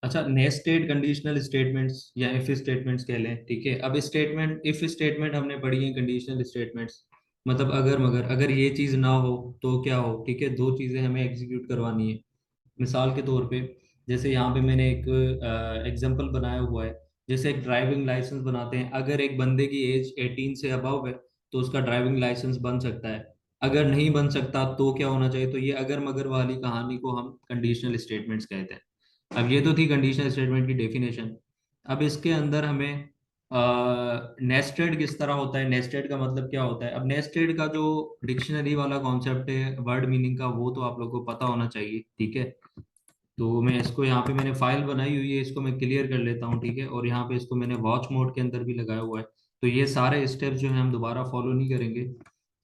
अच्छा, nested conditional statements या if statements कह लें, ठीक है। अब स्टेटमेंट, इफ स्टेटमेंट हमने पढ़ी है कंडीशनल स्टेटमेंट्स, मतलब अगर मगर अगर ये चीज़ ना हो तो क्या हो, ठीक है। दो चीज़ें हमें एग्जीक्यूट करवानी है। मिसाल के तौर पे, जैसे यहाँ पे मैंने एक एग्जांपल बनाया हुआ है। जैसे एक ड्राइविंग लाइसेंस बनाते हैं, अगर एक बंदे की एज 18 से अबव है तो उसका ड्राइविंग लाइसेंस बन सकता है। अगर नहीं बन सकता तो क्या होना चाहिए, तो ये अगर मगर वाली कहानी को हम कंडीशनल स्टेटमेंट्स कहते हैं। अब ये तो थी कंडीशनल स्टेटमेंट की डेफिनेशन। अब इसके अंदर हमें नेस्टेड किस तरह होता है, नेस्टेड का मतलब क्या होता है। अब नेस्टेड का जो डिक्शनरी वाला कॉन्सेप्ट है वर्ड मीनिंग का, वो तो आप लोगों को पता होना चाहिए, ठीक है। तो मैं इसको, यहाँ पे मैंने फाइल बनाई हुई है, इसको मैं क्लियर कर लेता हूँ, ठीक है। और यहाँ पे इसको मैंने वॉच मोड के अंदर भी लगाया हुआ है। तो ये सारे स्टेप्स जो है हम दोबारा फॉलो नहीं करेंगे।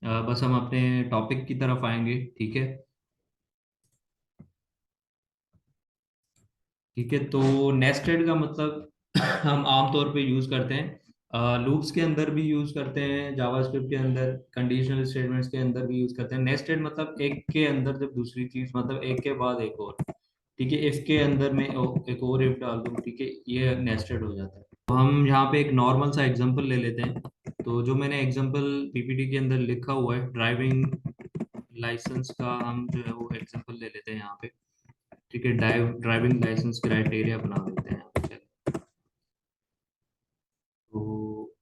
बस हम अपने टॉपिक की तरफ आएंगे, ठीक है। ठीक है, तो नेस्टेड का मतलब हम आमतौर पे यूज करते हैं लूप्स के अंदर भी यूज करते हैं, जावास्क्रिप्ट के अंदर, कंडीशनल स्टेटमेंट्स के अंदर भी यूज करते हैं। नेस्टेड मतलब एक के अंदर जब दूसरी चीज, मतलब एक के बाद एक और, ठीक है। इफ के अंदर में एक और इफ डाल दूं, ठीक है, ये नेस्टेड हो जाता है। तो हम यहाँ पे एक नॉर्मल सा एग्जांपल ले लेते हैं। तो जो मैंने एग्जांपल पीपीटी के अंदर लिखा हुआ है ड्राइविंग लाइसेंस का, हम जो है वो एग्जांपल ले लेते हैं यहाँ पे, ठीक है। ड्राइविंग लाइसेंस क्राइटेरिया बना देते हैं यहाँ पे, चलिए। तो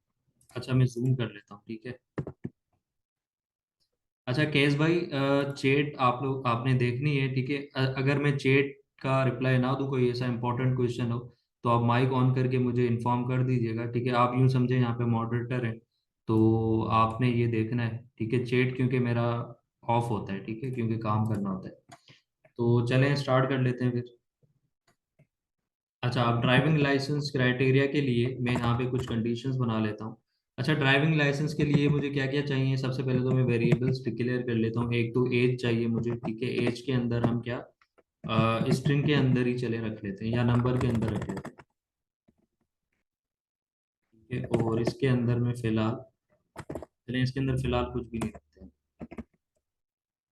अच्छा, मैं जूम कर लेता हूँ, ठीक है। अच्छा केस भाई, चैट आप लोग आपने देखनी है, ठीक है। अगर मैं चैट का रिप्लाई ना दूँ, कोई ऐसा इंपॉर्टेंट क्वेश्चन हो, तो आप माइक ऑन करके मुझे इन्फॉर्म कर दीजिएगा, ठीक है। आप यूँ समझे यहाँ पे मॉडरेटर है, तो आपने ये देखना है, ठीक है। चैट क्योंकि मेरा ऑफ होता है, ठीक है, क्योंकि काम करना होता है। तो चलें स्टार्ट कर लेते हैं फिर। अच्छा, अब ड्राइविंग लाइसेंस क्राइटेरिया के लिए मैं यहाँ पे कुछ कंडीशंस बना लेता हूँ। अच्छा, ड्राइविंग लाइसेंस के लिए मुझे क्या क्या चाहिए, सबसे पहले तो मैं वेरिएबल्स डिक्लेयर कर लेता हूँ। एक तो एज चाहिए मुझे, ठीक है। एज के अंदर हम क्या स्ट्रिंग के अंदर ही चले रख लेते हैं या नंबर के अंदर रख लेते हैं, ठीक है। और इसके अंदर में फिलहाल, चलिए इसके अंदर फिलहाल कुछ भी नहीं रखते हैं।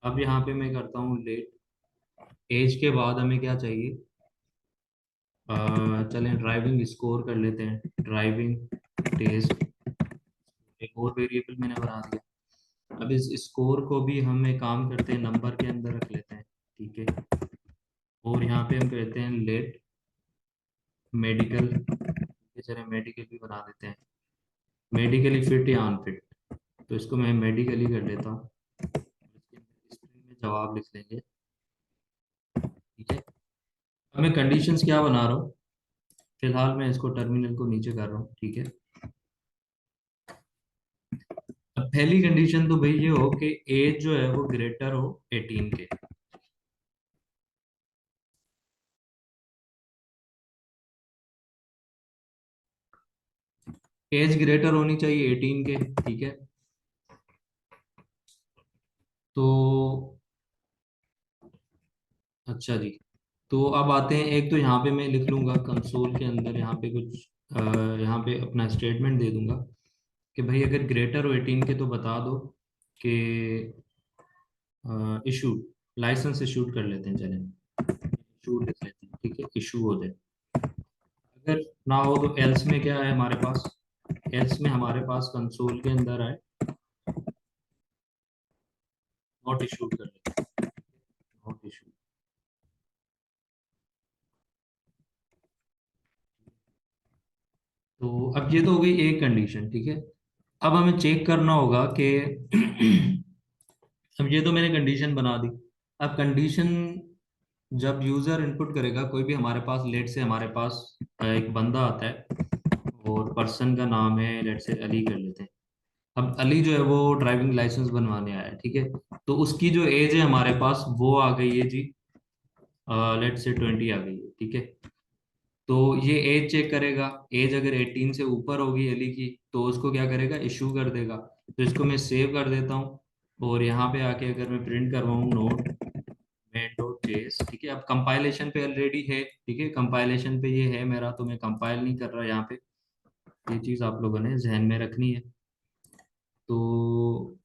अब यहाँ पे मैं करता हूँ लेट। एज के बाद हमें क्या चाहिए, चलें ड्राइविंग स्कोर कर लेते हैं, ड्राइविंग टेस्ट। एक और वेरिएबल मैंने बना दिया। अब इस स्कोर को भी हम एक काम करते हैं, नंबर के अंदर रख लेते हैं, ठीक है। और यहाँ पे हम कहते हैं लेट मेडिकल, चलिए मेडिकल भी बना देते हैं, मेडिकली फिट या अनफिट। तो इसको मैं मेडिकली कर लेता हूँ। इसके अंदर स्ट्रिंग में जवाब लिख लेंगे, ठीक है। अब मैं कंडीशंस क्या बना रहा हूँ, फिलहाल मैं इसको टर्मिनल को नीचे कर रहा हूँ, ठीक है। अब पहली कंडीशन तो भाई ये हो कि एज जो है वो ग्रेटर हो 18 के। एज ग्रेटर होनी चाहिए 18 के, ठीक है। तो अच्छा जी, तो अब आते हैं, एक तो यहाँ पे मैं लिख लूंगा कंसोल के अंदर, यहाँ पे कुछ यहाँ पे अपना स्टेटमेंट दे दूंगा कि भाई अगर ग्रेटर हो 18 के तो बता दो कि इशूड, लाइसेंस इशूड कर लेते हैं, चलें इशूड लिख लेते हैं, ठीक है, इशू हो जाए। अगर ना हो तो एल्स में क्या है हमारे पास, एल्स में हमारे पास कंसोल के अंदर है नॉट इशूड कर लेते हैं, नॉट इशूड। तो अब ये तो हो गई एक कंडीशन, ठीक है। अब हमें चेक करना होगा कि अब ये तो मैंने कंडीशन बना दी। अब कंडीशन जब यूजर इनपुट करेगा कोई भी, हमारे पास लेट से हमारे पास एक बंदा आता है और पर्सन का नाम है लेट से अली कर लेते हैं। अब अली जो है वो ड्राइविंग लाइसेंस बनवाने आया है, ठीक है। तो उसकी जो एज है हमारे पास वो आ गई है जी, लेट से 20 आ गई है, ठीक है। तो ये एज चेक करेगा, एज अगर 18 से ऊपर होगी अली की तो उसको क्या करेगा, इशू कर देगा। तो इसको मैं सेव कर देता हूँ। और यहाँ पे आके अगर मैं प्रिंट करवाऊँ नोट मेन डॉट जेएस, ठीक है। अब कंपाइलेशन पे ऑलरेडी है, ठीक है, कंपाइलेशन पे ये है मेरा, तो मैं कंपाइल नहीं कर रहा यहाँ पे। ये चीज़ आप लोगों ने जहन में रखनी है। तो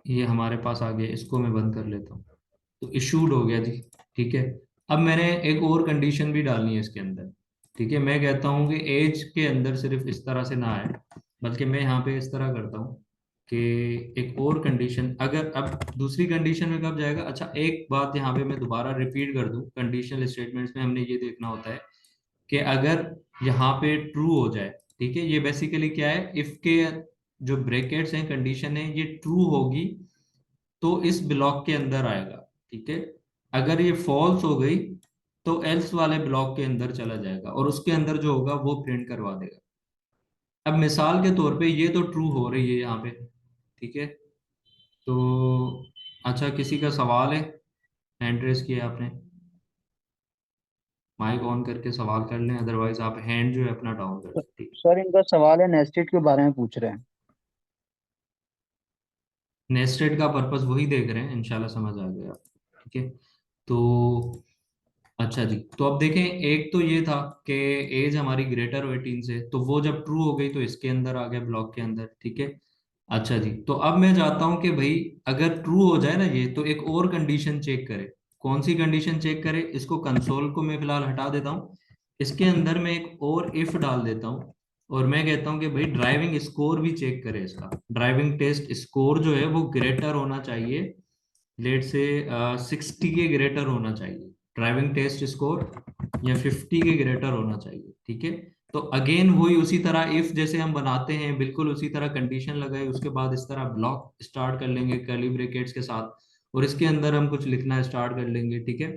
ये हमारे पास आ गया, इसको मैं बंद कर लेता हूँ। तो इशूड हो गया जी, ठीक है। अब मैंने एक और कंडीशन भी डालनी है इसके अंदर, ठीक है, मैं कहता हूँ कि एज के अंदर सिर्फ इस तरह से ना आए, बल्कि मैं यहाँ पे इस तरह करता हूँ कि एक और कंडीशन, अगर अब दूसरी कंडीशन में कब जाएगा। अच्छा, एक बात यहाँ पे मैं दोबारा रिपीट कर दूँ, कंडीशनल स्टेटमेंट्स में हमने ये देखना होता है कि अगर यहाँ पे ट्रू हो जाए, ठीक है, ये बेसिकली क्या है, इफ के जो ब्रैकेट्स हैं, कंडीशन है, ये ट्रू होगी तो इस ब्लॉक के अंदर आएगा, ठीक है। अगर ये फॉल्स हो गई तो एल्स वाले ब्लॉक के अंदर चला जाएगा और उसके अंदर जो होगा वो प्रिंट करवा देगा। अब मिसाल के तौर पे ये तो ट्रू हो रही है यहाँ पे, ठीक है। तो अच्छा, किसी का सवाल है? हैंड रेस किया आपने, माइक ऑन करके सवाल कर लें, अदरवाइज आप हैंड जो है अपना डाउन कर दें, ठीक है। सर इनका सवाल है नेस्टेड के बारे में पूछ रहे हैं। नेस्टेड का पर्पस वही देख रहे हैं, इंशाल्लाह समझ आ गया, ठीक है। तो अच्छा जी, तो अब देखें, एक तो ये था कि एज हमारी ग्रेटर हो 18 से, तो वो जब ट्रू हो गई तो इसके अंदर आ गया, ब्लॉक के अंदर, ठीक है। अच्छा जी, तो अब मैं चाहता हूं कि भाई अगर ट्रू हो जाए ना ये, तो एक और कंडीशन चेक करे। कौन सी कंडीशन चेक करे? इसको कंसोल को मैं फिलहाल हटा देता हूँ, इसके अंदर मैं एक और इफ डाल देता हूँ, और मैं कहता हूँ कि भाई ड्राइविंग स्कोर भी चेक करे इसका। ड्राइविंग टेस्ट स्कोर जो है वो ग्रेटर होना चाहिए, लेट से 60 के ग्रेटर होना चाहिए ड्राइविंग टेस्ट स्कोर, या 50 के ग्रेटर होना चाहिए, ठीक है। तो अगेन वही उसी तरह इफ जैसे हम बनाते हैं, बिल्कुल उसी तरह कंडीशन लगाए, उसके बाद इस तरह ब्लॉक स्टार्ट कर लेंगे कर्ली ब्रैकेट्स के साथ, और इसके अंदर हम कुछ लिखना स्टार्ट कर लेंगे, ठीक है।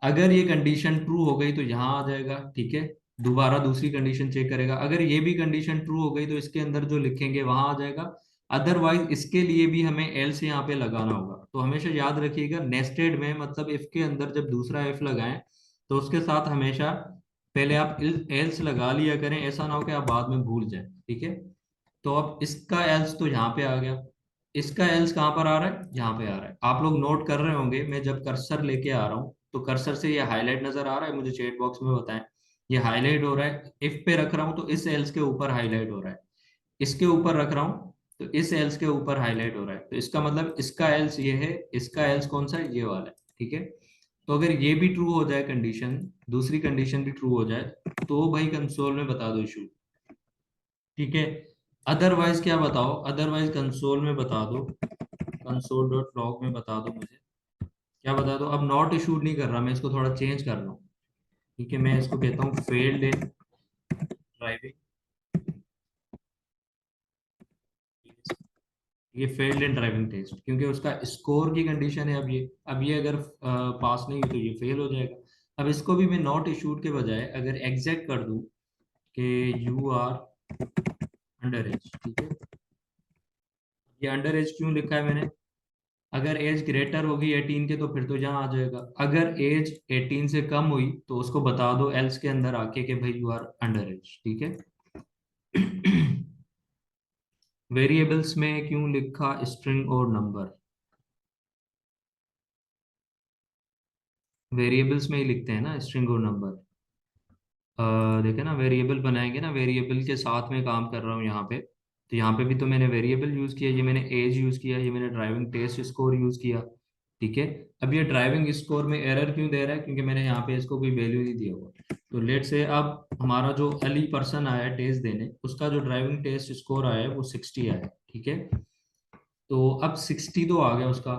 अगर ये कंडीशन ट्रू हो गई तो यहाँ आ जाएगा, ठीक है। दोबारा दूसरी कंडीशन चेक करेगा, अगर ये भी कंडीशन ट्रू हो गई तो इसके अंदर जो लिखेंगे वहां आ जाएगा। अदरवाइज इसके लिए भी हमें एल्स यहाँ पे लगाना होगा। तो हमेशा याद रखिएगा, नेस्टेड में मतलब इफ के अंदर जब दूसरा इफ लगाएं तो उसके साथ हमेशा पहले आप एल्स लगा लिया करें, ऐसा ना हो कि आप बाद में भूल जाएं, ठीक है। तो अब इसका एल्स तो यहाँ पे आ गया, इसका एल्स कहाँ पर आ रहा है? यहाँ पे आ रहा है। आप लोग नोट कर रहे होंगे, मैं जब कर्सर लेके आ रहा हूँ तो कर्सर से ये हाईलाइट नजर आ रहा है, मुझे चैट बॉक्स में बताएं। ये हाईलाइट हो रहा है, इफ पे रख रहा हूँ तो इस एल्स के ऊपर हाईलाइट हो रहा है, इसके ऊपर रख रहा हूँ तो इस एल्स के ऊपर हाईलाइट हो रहा है। तो इसका मतलब इसका एल्स ये है, इसका एल्स कौन सा है? ये वाला है, ठीक है। तो अगर ये भी ट्रू हो जाए कंडीशन, दूसरी कंडीशन भी ट्रू हो जाए, तो भाई कंसोल में बता दो इशू, ठीक है। अदरवाइज क्या बताओ? अदरवाइज कंसोल में बता दो, कंसोल डॉट लॉग में बता दो मुझे, क्या बता दो? अब नॉट इशूड नहीं कर रहा मैं, इसको थोड़ा चेंज कर रहा हूँ, ठीक है। मैं इसको कहता हूँ फेल्ड इन ड्राइविंग, ये फेल्ड इन ड्राइविंग टेस्ट, क्योंकि उसका स्कोर की कंडीशन है। अब ये अगर पास नहीं हुई तो ये फेल हो जाएगा। अब इसको भी मैं नॉट इशूड के बजाय अगर एग्जैक्ट कर दूं कि यू आर अंडर एज, ठीक है। ये अंडर एज क्यों लिखा है मैंने? अगर एज ग्रेटर होगी 18 के तो फिर तो यहाँ आ जाएगा, अगर एज 18 से कम हुई तो उसको बता दो एल्स के अंदर आके कि भाई यू आर अंडर एज, ठीक है। वेरिएबल्स में क्यों लिखा स्ट्रिंग और नंबर? वेरिएबल्स में ही लिखते हैं ना स्ट्रिंग और नंबर। देखे ना, वेरिएबल बनाएंगे ना, वेरिएबल के साथ में काम कर रहा हूँ यहाँ पे, तो यहाँ पे भी तो मैंने वेरिएबल यूज किया, ये मैंने एज यूज किया, ये मैंने ड्राइविंग टेस्ट स्कोर यूज किया, ठीक है। अब ये ड्राइविंग स्कोर में एरर क्यों दे रहा है? क्योंकि मैंने यहाँ पे इसको कोई वैल्यू नहीं दिया हुआ। तो लेट से अब हमारा जो अली पर्सन आया है टेस्ट देने, उसका जो ड्राइविंग टेस्ट स्कोर आया है वो 60 आया है, ठीक है। तो अब 60 तो आ गया उसका,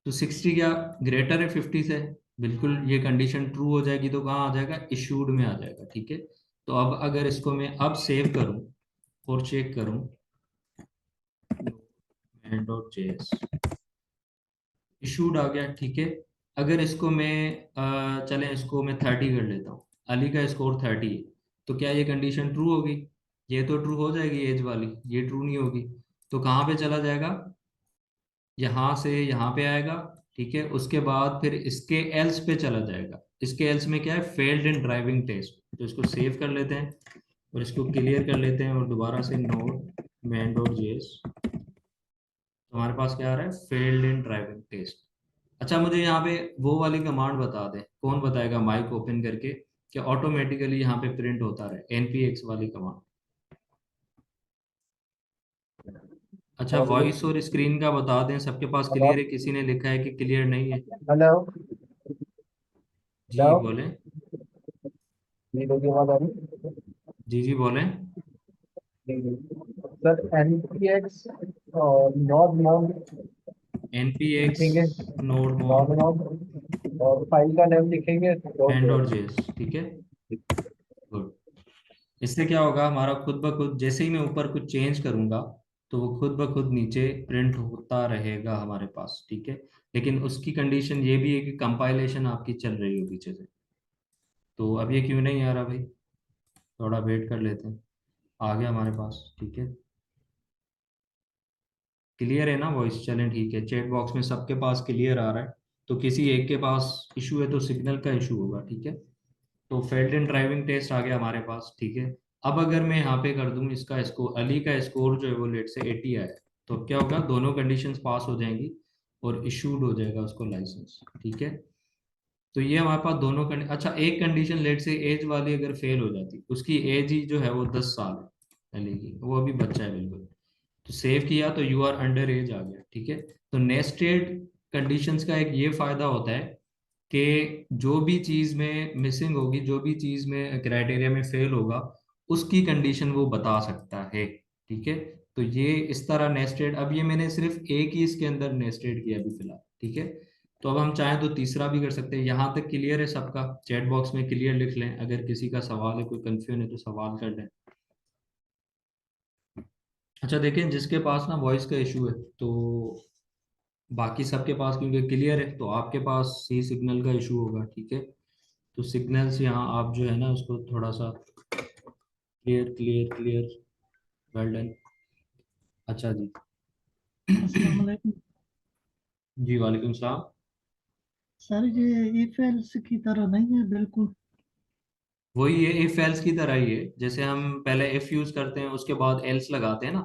तो 60 क्या ग्रेटर है 50 से? बिल्कुल, ये कंडीशन ट्रू हो जाएगी तो कहाँ आ जाएगा? इशूड में आ जाएगा, ठीक है। तो अब अगर इसको मैं अब सेव करूं और चेक करूं, डॉट जेएस इशूड आ गया, ठीक है। अगर इसको मैं चलें, इसको मैं 30 कर लेता हूँ, अली का स्कोर 30 है, तो क्या ये कंडीशन ट्रू होगी? ये तो ट्रू हो जाएगी एज वाली, ये ट्रू नहीं होगी। तो कहाँ पे चला जाएगा? यहाँ से यहाँ पे आएगा, ठीक है। उसके बाद फिर इसके एल्स पे चला जाएगा, इसके एल्स में क्या है? Failed in driving test. तो इसको सेव कर लेते हैं और इसको क्लियर कर लेते हैं, और दोबारा से नोड मैन डॉट जेएस, तो हमारे पास क्या आ रहा है? Failed in driving test. अच्छा, मुझे यहाँ पे वो वाली कमांड बता दें, कौन बताएगा माइक ओपन करके, कि ऑटोमेटिकली यहाँ पे प्रिंट होता रहे, npx वाली कमांड। अच्छा, वॉइस और स्क्रीन का बता दें, सबके पास क्लियर है? किसी ने लिखा है कि क्लियर नहीं है? हेलो। जी हेलो। बोलें। नीलो की आवाज आ रही जी जी बोलें। है सर। एनपीएक्स और नॉट नॉन npx लिखेंगे, नोड नॉन मॉन नॉन, और फाइल का नेम लिखेंगे डॉट एंड और जेएस। जेएस, ठीक है। गुड। इससे क्या होगा, हमारा खुद ब खुद जैसे ही मैं ऊपर कुछ चेंज करूंगा तो वो खुद ब खुद नीचे प्रिंट होता रहेगा हमारे पास, ठीक है। लेकिन उसकी कंडीशन ये भी है कि कंपाइलेशन आपकी चल रही हो पीछे से। तो अब ये क्यों नहीं आ रहा भाई, थोड़ा वेट कर लेते हैं। आ गया हमारे पास, ठीक है। क्लियर है ना वॉइस, चलें ठीक है। चैट बॉक्स में सबके पास क्लियर आ रहा है। तो किसी एक के पास इशू है तो सिग्नल का इशू होगा, ठीक है। तो फेल्ड इन ड्राइविंग टेस्ट आ गया हमारे पास, ठीक है। अब अगर मैं यहाँ पे कर दूं इसका स्कोर, अली का स्कोर जो है वो लेट से 80 आया है, तो अब क्या होगा, दोनों कंडीशंस पास हो जाएंगी और इशूड हो जाएगा उसको लाइसेंस, ठीक है। तो ये हमारे पास दोनों अच्छा, एक कंडीशन लेट से एज वाली अगर फेल हो जाती, उसकी एज ही जो है वो 10 साल है अली की, वो अभी बच्चा है बिल्कुल। तो सेव किया तो यू आर अंडर एज आ गया, ठीक है। तो नेस्टेड कंडीशंस का एक ये फायदा होता है कि जो भी चीज में मिसिंग होगी, जो भी चीज में क्राइटेरिया में फेल होगा, उसकी कंडीशन वो बता सकता है, ठीक है। तो ये इस तरह नेस्टेड, अब ये मैंने सिर्फ एक ही इसके अंदर नेस्टेड किया अभी फिलहाल, ठीक है। तो अब हम चाहें तो तीसरा भी कर सकते हैं। यहाँ तक क्लियर है सबका, चैट बॉक्स में क्लियर लिख लें, अगर किसी का सवाल है, कोई कंफ्यूजन है तो सवाल कर लें। अच्छा देखें, जिसके पास ना वॉइस का इशू है, तो बाकी सबके पास क्योंकि क्लियर है, तो आपके पास सी सिग्नल का इशू होगा, ठीक है। तो सिग्नल्स यहाँ आप जो है ना उसको थोड़ा सा clear clear clear, well done. अच्छा जी। अस्सलाम वालेकुम। जी वालेकुम सलाम। सर ये इफ एल्स की तरह नहीं है बिल्कुल। वही है, इफ एल्स की तरह ही है। जैसे हम पहले इफ यूज करते हैं उसके बाद एल्स लगाते हैं ना,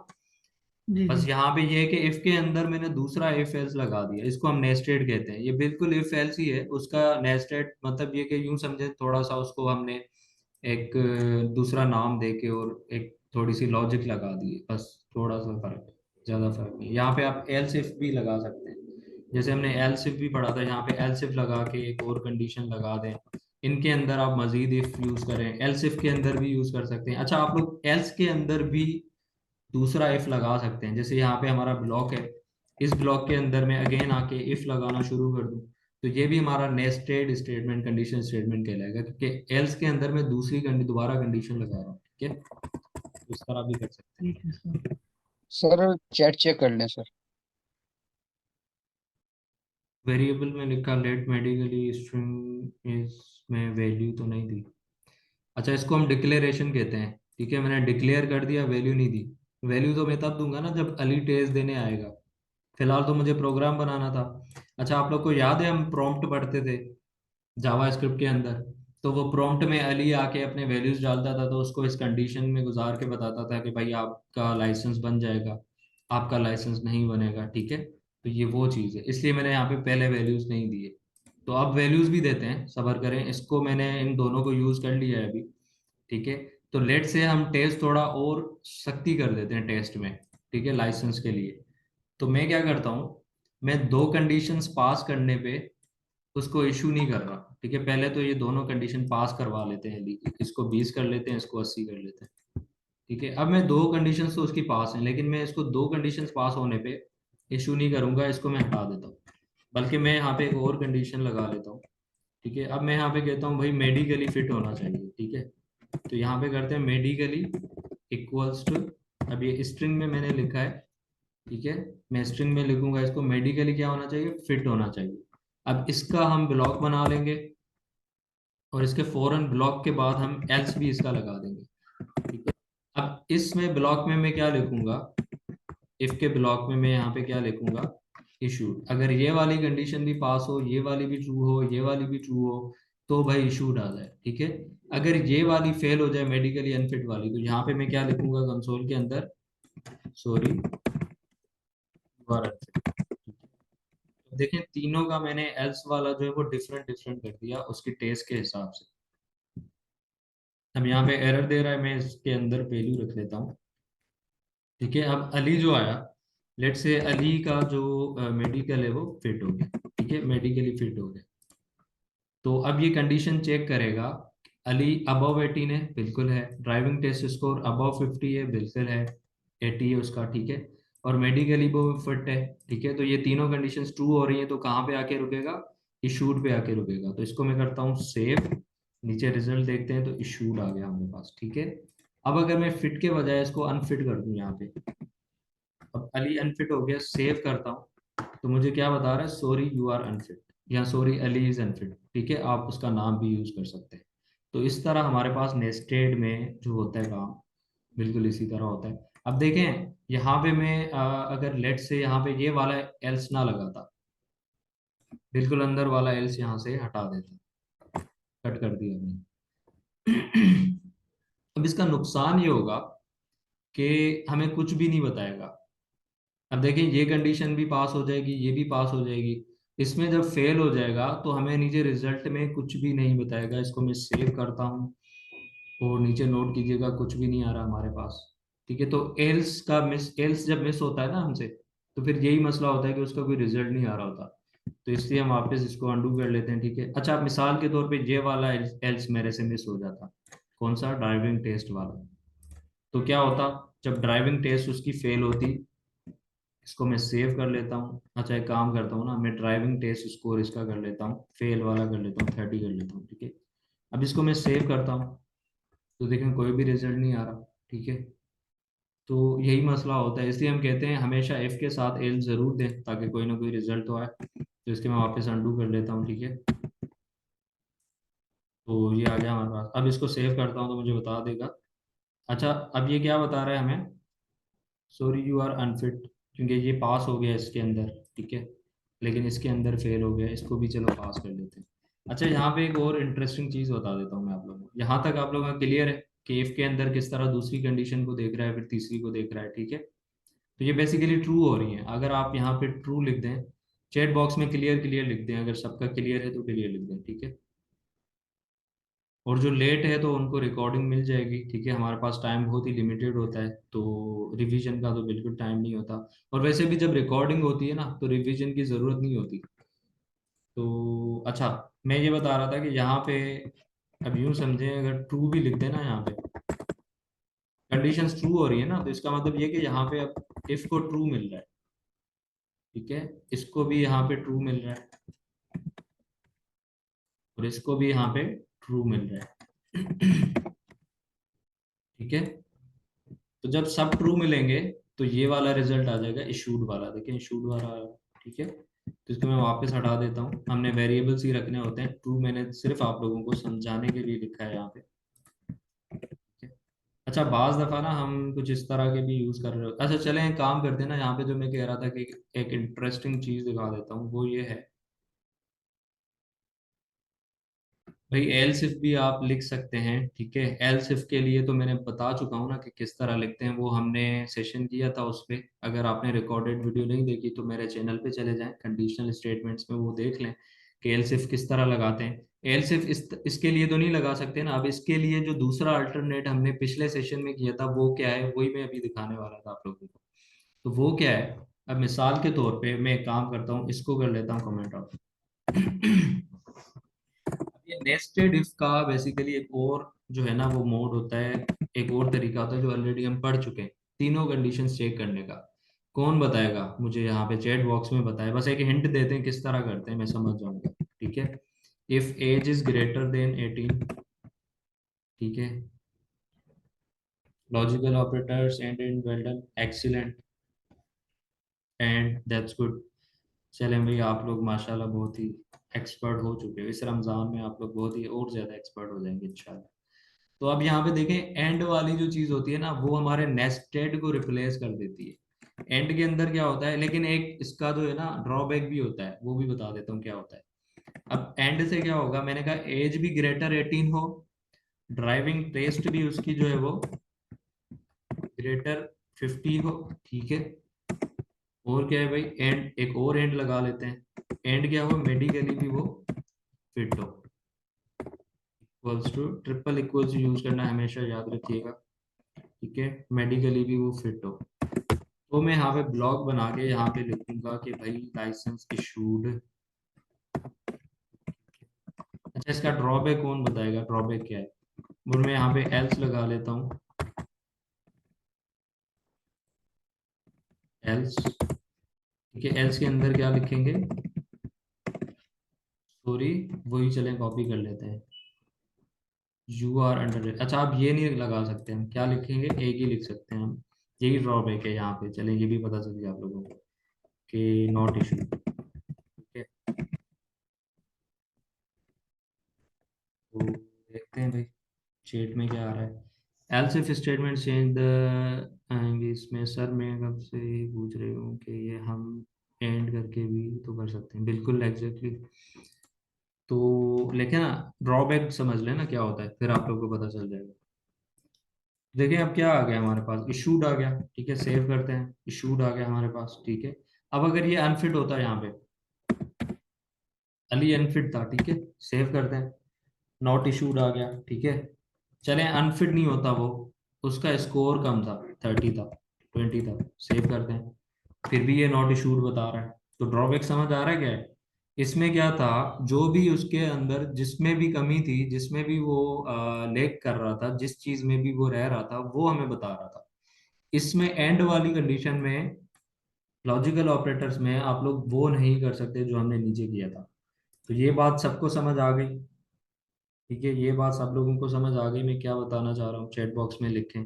जी बस जी। यहाँ पे ये है कि इफ के अंदर मैंने दूसरा इफ एल्स लगा दिया, इसको हम नेस्टेड कहते हैं। ये बिल्कुल इफ एल्स ही है, उसका नेस्टेड मतलब ये कि यूं समझे, थोड़ा सा उसको हमने एक दूसरा नाम दे के और एक थोड़ी सी लॉजिक लगा दी है, बस थोड़ा सा फर्क है, ज्यादा फर्क नहीं। यहाँ पे आप एल्स इफ भी लगा सकते हैं, जैसे हमने एल्स इफ भी पढ़ा था, यहाँ पे एल्स इफ लगा के एक और कंडीशन लगा दें। इनके अंदर आप मजीद इफ यूज करें, एल्स इफ के अंदर भी यूज कर सकते हैं। अच्छा, आप लोग एल्स के अंदर भी दूसरा इफ लगा सकते हैं। जैसे यहाँ पे हमारा ब्लॉक है, इस ब्लॉक के अंदर मैं अगेन आके इफ लगाना शुरू कर दूं, तो ये भी हमारा नेस्टेड स्टेटमेंट, कंडीशन स्टेटमेंट कहलाएगा, क्योंकि एल्स के अंदर मैं दूसरी दोबारा कंडीशन लगा रहा हूँ, ठीक है। तो इस तरह भी कर सकते ठीक है सर। सर चैट चेक कर लें सर। हैं। वेरिएबल में लिखा लेट मेडिकली स्ट्रिंग इज में वैल्यू तो नहीं दी। अच्छा, इसको हम डिक्लेरेशन कहते हैं, ठीक है। मैंने डिक्लेयर कर दिया, वैल्यू नहीं दी। वैल्यू तो मैं तब दूंगा ना जब अली टेस्ट देने आएगा, फिलहाल तो मुझे प्रोग्राम बनाना था। अच्छा, आप लोग को याद है हम प्रॉम्प्ट पढ़ते थे जावा स्क्रिप्ट के अंदर, तो वो प्रॉम्प्ट में अली आके अपने वैल्यूज डालता था, तो उसको इस कंडीशन में गुजार के बताता था कि भाई आपका लाइसेंस बन जाएगा, आपका लाइसेंस नहीं बनेगा, ठीक है। तो ये वो चीज़ है, इसलिए मैंने यहाँ पे पहले वैल्यूज नहीं दिए। तो अब वैल्यूज भी देते हैं, सबर करें, इसको मैंने इन दोनों को यूज कर लिया है अभी, ठीक है। तो लेट से हम टेस्ट थोड़ा और सख्ती कर देते हैं टेस्ट में, ठीक है, लाइसेंस के लिए। तो मैं क्या करता हूँ, मैं दो कंडीशंस पास करने पे उसको इशू नहीं कर रहा, ठीक है। पहले तो ये दोनों कंडीशन पास करवा लेते हैं लीजिए, इसको 20 कर लेते हैं, इसको 80 कर लेते हैं, ठीक है। अब मैं दो कंडीशंस तो उसकी पास हैं, लेकिन मैं इसको दो कंडीशंस पास होने पे इशू नहीं करूंगा, इसको मैं हटा देता हूँ। बल्कि मैं यहाँ पे एक और कंडीशन लगा लेता हूँ, ठीक है। अब मैं यहाँ पे कहता हूँ भाई मेडिकली फिट होना चाहिए, ठीक है। तो यहाँ पे करते हैं मेडिकली इक्वल्स टू, अब ये स्ट्रिंग में मैंने लिखा है, ठीक है। मैं स्ट्रिंग में लिखूंगा इसको, मेडिकली क्या होना चाहिए, फिट होना चाहिए। अब इसका हम ब्लॉक बना लेंगे और इसके फौरन ब्लॉक के बाद हम एल्स भी इसका लगा देंगे, ठीक है। अब इसमें ब्लॉक में मैं क्या लिखूंगा, इफ के ब्लॉक में मैं यहाँ पे क्या लिखूंगा, इशूड। अगर ये वाली कंडीशन भी पास हो, ये वाली भी ट्रू हो, ये वाली भी ट्रू हो, तो भाई इशूड आ जाए, ठीक है। अगर ये वाली फेल हो जाए, मेडिकली अनफिट वाली, तो यहाँ पे मैं क्या लिखूंगा कंसोल के अंदर, सॉरी यू आर अनफिट। देखें, तीनों का मैंने एल्स वाला जो है वो डिफरेंट डिफरेंट कर दिया उसकी टेस्ट के हिसाब से। अब यहाँ पे एरर दे रहा है, मैं इसके अंदर वैल्यू रख लेता हूँ, ठीक है। अब अली जो आया, लेट से अली का जो मेडिकल है वो फिट हो गया, ठीक है, मेडिकली फिट हो गया। तो अब ये कंडीशन चेक करेगा अली अबव 18 है, बिल्कुल है। ड्राइविंग टेस्ट स्कोर अबव 50 है, बिल्कुल है। 80 है उसका, ठीक है। और मेडिकली वो फिट है, ठीक है। तो ये तीनों कंडीशंस ट्रू हो रही हैं, तो कहाँ पे आके रुकेगा? इशूड पे आके रुकेगा। तो इसको मैं करता हूँ सेव। नीचे रिजल्ट देखते हैं, तो इशूड आ गया हमारे पास, ठीक है। अब अगर मैं फिट के बजाय इसको अनफिट कर दूं यहाँ पे, अब अली अनफिट हो गया, सेव करता हूँ, तो मुझे क्या बता रहा है? सॉरी यू आर अनफिट, या सॉरी अली इज अनफिट, ठीक है। आप उसका नाम भी यूज कर सकते हैं। तो इस तरह हमारे पास नेस्टेड में जो होता है काम, बिल्कुल इसी तरह होता है। अब देखें यहाँ पे मैं अगर लेट से यहाँ पे ये वाला एल्स ना लगाता, बिल्कुल अंदर वाला एल्स यहाँ से हटा देता, कट कर दिया मैंने। अब इसका नुकसान ये होगा कि हमें कुछ भी नहीं बताएगा। अब देखिए ये कंडीशन भी पास हो जाएगी, ये भी पास हो जाएगी। इसमें जब फेल हो जाएगा तो हमें नीचे रिजल्ट में कुछ भी नहीं बताएगा। इसको मैं सेव करता हूँ, और नीचे नोट कीजिएगा कुछ भी नहीं आ रहा हमारे पास, ठीक है। तो एल्स का मिस, एल्स जब मिस होता है ना हमसे, तो फिर यही मसला होता है कि उसका कोई रिजल्ट नहीं आ रहा होता। तो इसलिए हम वापस इसको अंडू कर लेते हैं, ठीक है। अच्छा, मिसाल के तौर पे ये वाला एल्स मेरे से मिस हो जाता, कौन सा? ड्राइविंग टेस्ट वाला। तो क्या होता जब ड्राइविंग टेस्ट उसकी फेल होती? इसको मैं सेव कर लेता हूँ। अच्छा, एक काम करता हूँ ना, मैं ड्राइविंग टेस्ट स्कोर इसका कर लेता हूँ, फेल वाला कर लेता हूँ, 30 कर लेता हूँ, ठीक है। अब इसको मैं सेव करता हूँ, तो देखें कोई भी रिजल्ट नहीं आ रहा, ठीक है। तो यही मसला होता है, इसलिए हम कहते हैं हमेशा एफ के साथ एल जरूर दें, ताकि कोई ना कोई रिजल्ट तो आए। तो इसके मैं वापस अंडू कर लेता हूँ, ठीक है। तो ये आ गया हमारे पास। अब इसको सेव करता हूँ तो मुझे बता देगा। अच्छा, अब ये क्या बता रहा है हमें? सॉरी यू आर अनफिट, क्योंकि ये पास हो गया इसके अंदर, ठीक है। लेकिन इसके अंदर फेल हो गया, इसको भी चलो पास कर लेते हैं। अच्छा, यहाँ पे एक और इंटरेस्टिंग चीज़ बता देता हूँ मैं आप लोगों को। यहाँ तक आप लोगों का क्लियर है कि इफ के अंदर किस तरह दूसरी कंडीशन को देख रहा है, फिर तीसरी को देख रहा है, ठीक है। तो ये बेसिकली ट्रू हो रही है। अगर आप यहाँ पे ट्रू लिख दें, चैट बॉक्स में क्लियर क्लियर लिख दें, अगर सबका क्लियर है तो क्लियर लिख दें, ठीक है। और जो लेट है तो उनको रिकॉर्डिंग मिल जाएगी, ठीक है। हमारे पास टाइम बहुत ही लिमिटेड होता है, तो रिवीजन का तो बिल्कुल टाइम नहीं होता। और वैसे भी जब रिकॉर्डिंग होती है ना, तो रिवीजन की ज़रूरत नहीं होती। तो अच्छा, मैं ये बता रहा था कि यहाँ पे अब यूँ समझें, अगर ट्रू भी लिख देना यहाँ पे, कंडीशंस ट्रू हो रही है ना, तो इसका मतलब ये कि यहाँ पे अब इफ को ट्रू मिल रहा है, ठीक है। इसको भी यहाँ पे ट्रू मिल रहा है, और इसको भी यहाँ पे ट्रू मिल रहा है। ठीक है। तो जब सब ट्रू मिलेंगे, तो ये वाला रिजल्ट आ जाएगा इशूड वाला। देखिए इशूड वाला आया, ठीक है। तो इसको मैं वापस हटा देता हूँ। हमने वेरिएबल्स ही रखने होते हैं, ट्रू मैंने सिर्फ आप लोगों को समझाने के लिए लिखा है यहाँ पे, ठीक है। अच्छा, बाज दफा ना हम कुछ इस तरह के भी यूज कर रहे हो। अच्छा चलें, एक काम करते हैं ना, यहाँ पे जो मैं कह रहा था कि एक इंटरेस्टिंग चीज दिखा देता हूँ, वो ये है भाई, एल सिफ भी आप लिख सकते हैं, ठीक है। एल सिफ के लिए तो मैंने बता चुका हूँ ना कि किस तरह लिखते हैं, वो हमने सेशन किया था उस पे। अगर आपने रिकॉर्डेड वीडियो नहीं देखी तो मेरे चैनल पे चले जाएं, कंडीशनल स्टेटमेंट्स में वो देख लें कि एल सिफ किस तरह लगाते हैं। एल सिफ इसके लिए तो नहीं लगा सकते ना। अब इसके लिए जो दूसरा अल्टरनेट हमने पिछले सेशन में किया था, वो क्या है, वही मैं अभी दिखाने वाला था आप लोगों को। तो वो क्या है? अब मिसाल के तौर पे मैं एक काम करता हूँ, इसको कर लेता हूँ कमेंट आउट। ये नेस्टेड इफ का बेसिकली एक और जो है ना वो मोड होता है, एक और तरीका होता है जो ऑलरेडी हम पढ़ चुके हैं, तीनों कंडीशंस चेक करने का। कौन बताएगा मुझे? यहाँ पे चैट बॉक्स में बताए, बस एक हिंट देते हैं किस तरह करते हैं, मैं समझ जाऊंगा, ठीक है। If age is greater than 18, ठीक है। Logical operators and in well done, excellent, and that's good. चलें भाई, आप लोग माशाल्लाह बहुत ही एक्सपर्ट हो चुके हो। इस रमज़ान में आप लोग बहुत ही और ज़्यादा एक्सपर्ट हो जाएंगे इंशाल्लाह। तो अब यहाँ पे देखें, एंड वाली जो चीज होती है ना, वो हमारे नेस्टेड को रिप्लेस कर देती है। एंड के अंदर क्या होता है, लेकिन एक इसका जो है ना ड्रॉबैक भी होता है, वो भी बता देता हूँ क्या होता है। अब एंड से क्या होगा, मैंने कहा एज भी ग्रेटर 18 हो, ड्राइविंग टेस्ट भी उसकी जो है वो ग्रेटर 50 हो, ठीक है। और क्या है भाई, एंड एक और एंड लगा लेते हैं। एंड क्या हो, मेडिकली भी वो फिट हो। Equals to, triple equals use करना हमेशा याद रखिएगा, ठीक है। मेडिकली भी वो फिट हो। तो मैं यहाँ पे ब्लॉग बना के यहाँ पे लिखूंगा कि भाई लाइसेंस इशूड। अच्छा, इसका ड्रॉबैक कौन बताएगा, ड्रॉबैक क्या है? और मैं यहाँ पे एल्स लगा लेता हूँ, एल्स, ठीक है। एल्स के अंदर क्या लिखेंगे, सॉरी, वही चलें कॉपी कर लेते हैं, यू आर अंडर। अच्छा, आप ये नहीं लगा सकते, हम क्या लिखेंगे, एक ही लिख सकते हैं हम। यही ड्रॉबैक है यहाँ पे, चलें ये भी पता चल गया आप लोगों को कि नॉट इशू, ठीक है। तो देखते हैं भाई चेट में क्या आ रहा है। Else if statement change the, इसमें सर मैं कब से ही पूछ रही हूँ कि ये हम एंड करके भी तो कर सकते हैं, बिल्कुल एग्जैक्टली। तो लेकिन ना ड्रॉबैक समझ लेना क्या होता है, फिर आप लोग को पता चल जाएगा। देखिए अब क्या आ गया हमारे पास, इशूड आ गया, ठीक है। सेव करते हैं, इशूड आ गया हमारे पास, ठीक है। अब अगर ये अनफिट होता है यहाँ पे, अली अनफिट था, ठीक है, सेव करते हैं, नॉट इशूड आ गया, ठीक है। चले अनफिट नहीं होता वो, उसका स्कोर कम था, 30 था, 20 था, सेव करते हैं, फिर भी ये नॉट इशूड बता रहा है। तो ड्रॉबैक समझ आ रहा है क्या है? इसमें क्या था, जो भी उसके अंदर जिसमें भी कमी थी, जिसमें भी वो लेक कर रहा था, जिस चीज में भी वो रह रहा था, वो हमें बता रहा था। इसमें एंड वाली कंडीशन में, लॉजिकल ऑपरेटर्स में आप लोग वो नहीं कर सकते जो हमने नीचे किया था। तो ये बात सबको समझ आ गई, ठीक है। ये बात सब लोगों को समझ आ गई, मैं क्या बताना चाह रहा हूँ, चैट बॉक्स में लिखें।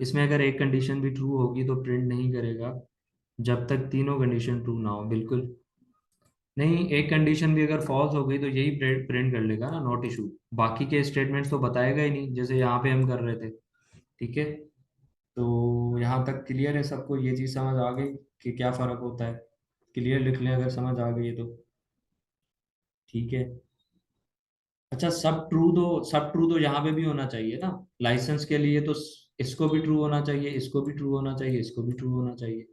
इसमें अगर एक कंडीशन भी ट्रू होगी तो प्रिंट नहीं करेगा जब तक तीनों कंडीशन ट्रू ना हो, बिल्कुल नहीं। एक कंडीशन भी अगर फॉल्स हो गई तो यही प्रिंट कर लेगा ना, नॉट इशू। बाकी के स्टेटमेंट्स तो बताएगा ही नहीं, जैसे यहाँ पे हम कर रहे थे, ठीक है। तो यहाँ तक क्लियर है सबको, ये चीज़ समझ आ गई कि क्या फ़र्क होता है? क्लियर लिख लें अगर समझ आ गई है तो, ठीक है। अच्छा, सब ट्रू तो यहाँ पे भी होना चाहिए ना, लाइसेंस के लिए तो इसको भी ट्रू होना चाहिए, इसको भी ट्रू होना चाहिए, इसको भी ट्रू होना चाहिए।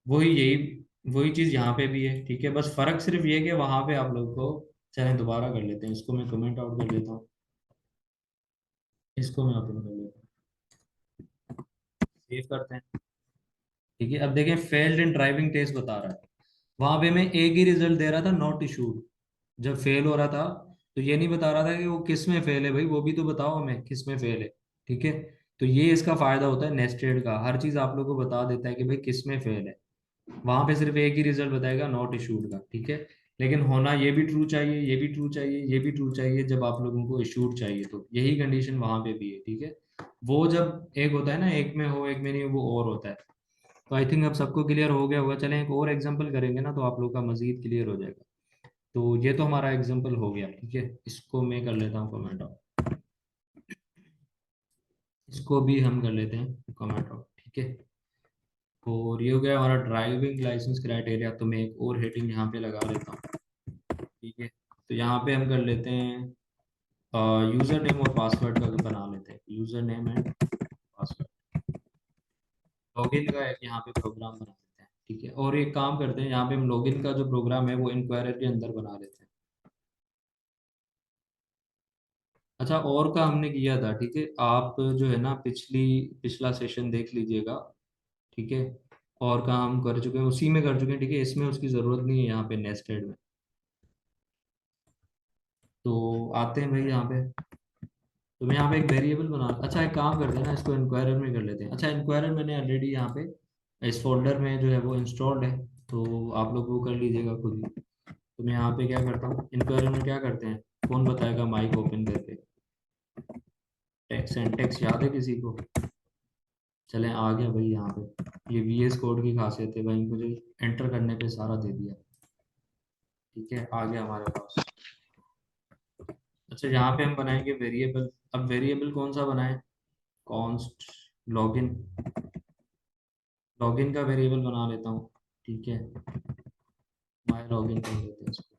वही यही वही चीज़ यहाँ पे भी है, ठीक है। बस फर्क सिर्फ ये कि वहां पे आप लोग को, चलें दोबारा कर लेते हैं इसको, मैं कमेंट आउट कर लेता हूँ, इसको मैं ओपन कर लेता हूँ, सेव करते हैं, ठीक है। अब देखें फेल्ड इन ड्राइविंग टेस्ट बता रहा है, वहां पे मैं एक ही रिजल्ट दे रहा था, नॉट इशूड। जब फेल हो रहा था तो ये नहीं बता रहा था कि वो किस में फेल है, भाई वो भी तो बताओ हमें किस में फेल है, ठीक है। तो ये इसका फायदा होता है नेस्टेड का, हर चीज आप लोग को बता देता है कि भाई किस में फेल है। वहां पे सिर्फ एक ही रिजल्ट बताएगा, नॉट इशूड का, ठीक है। लेकिन होना ये भी ट्रू चाहिए, ये भी ट्रू चाहिए, ये भी ट्रू चाहिए, जब आप लोगों को इशूड चाहिए तो यही कंडीशन वहां पे भी है, ठीक है। वो जब एक होता है ना, एक में हो एक में नहीं हो, वो और होता है। तो आई थिंक अब सबको क्लियर हो गया होगा। चलें एक और एग्जांपल करेंगे ना, तो आप लोग का मजीद क्लियर हो जाएगा। तो ये तो हमारा एग्जांपल हो गया, ठीक है। इसको मैं कर लेता हूँ कमेंट आउट, इसको भी हम कर लेते हैं कमेंट आउट, ठीक है। और ये हो गया हमारा ड्राइविंग लाइसेंस क्राइटेरिया। तो मैं एक और हेडिंग यहाँ पे लगा लेता हूँ, ठीक है। तो यहाँ पे हम कर लेते हैं यूजर नेम और पासवर्ड का बना लेते हैं, user name and password. Login का एक यहाँ पे प्रोग्राम बना लेते हैं, ठीक है। और एक काम करते हैं, यहाँ पे हम लॉगिन का जो प्रोग्राम है वो इंक्वायरर के अंदर बना लेते हैं। अच्छा, और का हमने किया था, ठीक है। आप जो है ना पिछला सेशन देख लीजिएगा, ठीक है। और का हम कर चुके हैं, उसी में कर चुके हैं, ठीक है। इसमें उसकी ज़रूरत नहीं है यहाँ पे नेस्टेड में। तो आते हैं भाई यहाँ पे, तो मैं यहाँ पे एक वेरिएबल बना, अच्छा एक काम करते हैं ना, इसको इंक्वायरर में कर लेते हैं। अच्छा, इंक्वायरर मैंने ऑलरेडी यहाँ पे इस फोल्डर में जो है वो इंस्टॉल्ड है, तो आप लोग वो कर लीजिएगा खुद ही। तो मैं यहाँ पे क्या करता हूँ, इंक्वायरर में क्या करते हैं, कौन बताएगा माइक ओपन करके, टेक्स्ट सिंटेक्स याद है किसी को? चलें आ गया भाई यहाँ पे, ये वीएस कोड की खासियत है भाई, मुझे एंटर करने पे सारा दे दिया, ठीक है। आ गया हमारे पास। अच्छा, यहाँ पे हम बनाएंगे वेरिएबल। अब वेरिएबल कौन सा बनाएं, कॉन्स्ट लॉगिन, लॉगिन का वेरिएबल बना लेता हूँ, ठीक है। माय लॉगिन कर लेते हैं इसको।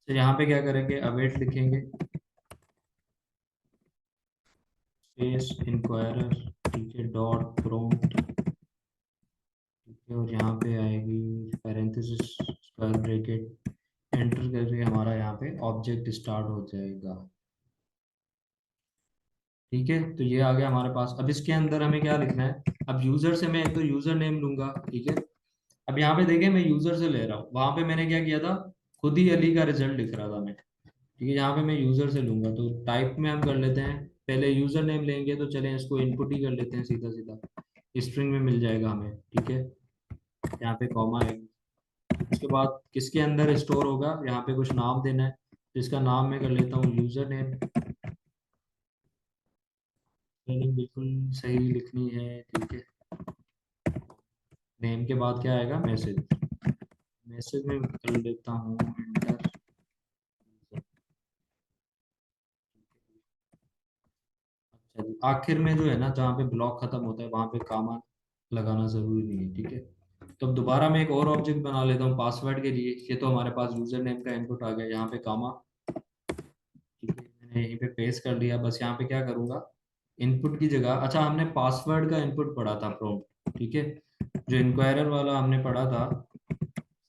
तो यहाँ पे क्या करेंगे, अवेट लिखेंगे, स्पेस इंक्वायरर, ठीक है, डॉट प्रॉम्प्ट, ठीक है। और यहाँ पे आएगी पैरेंथेसिस स्क्वायर ब्रैकेट, एंटर करके हमारा यहाँ पे ऑब्जेक्ट स्टार्ट हो जाएगा, ठीक है। तो ये आ गया हमारे पास। अब इसके अंदर हमें क्या लिखना है, अब यूजर से मैं एक तो यूजर नेम लूंगा, ठीक है। अब यहाँ पे देखिए मैं यूजर से ले रहा हूँ, वहां पे मैंने क्या किया था, खुद ही अली का रिजल्ट लिख रहा था मैं। ठीक है, यहाँ पे मैं यूजर से लूंगा, तो टाइप में हम कर लेते हैं, पहले यूजर नेम लेंगे, तो चलें इसको इनपुट ही कर लेते हैं सीधा सीधा, स्ट्रिंग में मिल जाएगा हमें। ठीक है, यहाँ पे कॉमा है, उसके बाद किसके अंदर स्टोर होगा, यहाँ पे कुछ नाम देना है, तो इसका नाम मैं कर लेता हूँ यूजर नेम। स्पेलिंग बिल्कुल सही लिखनी है। ठीक है, नेम के बाद क्या आएगा, मैसेज। मैसेज में कर देता हूँ इंटर। अच्छा जी, आखिर में जो है ना, जहाँ पे ब्लॉक खत्म होता है वहां पे कामा लगाना जरूरी नहीं है। ठीक है, तो अब दोबारा मैं एक और ऑब्जेक्ट बना लेता हूँ पासवर्ड के लिए। ये तो हमारे पास यूजर नेम का इनपुट आ गया, यहाँ पे कामा। ठीक है, मैंने यहीं पे पेस्ट कर दिया। बस यहाँ पे क्या करूंगा, इनपुट की जगह, अच्छा हमने पासवर्ड का इनपुट पढ़ा था प्रॉम्प्ट। ठीक है, जो इंक्वायरर वाला हमने पढ़ा था,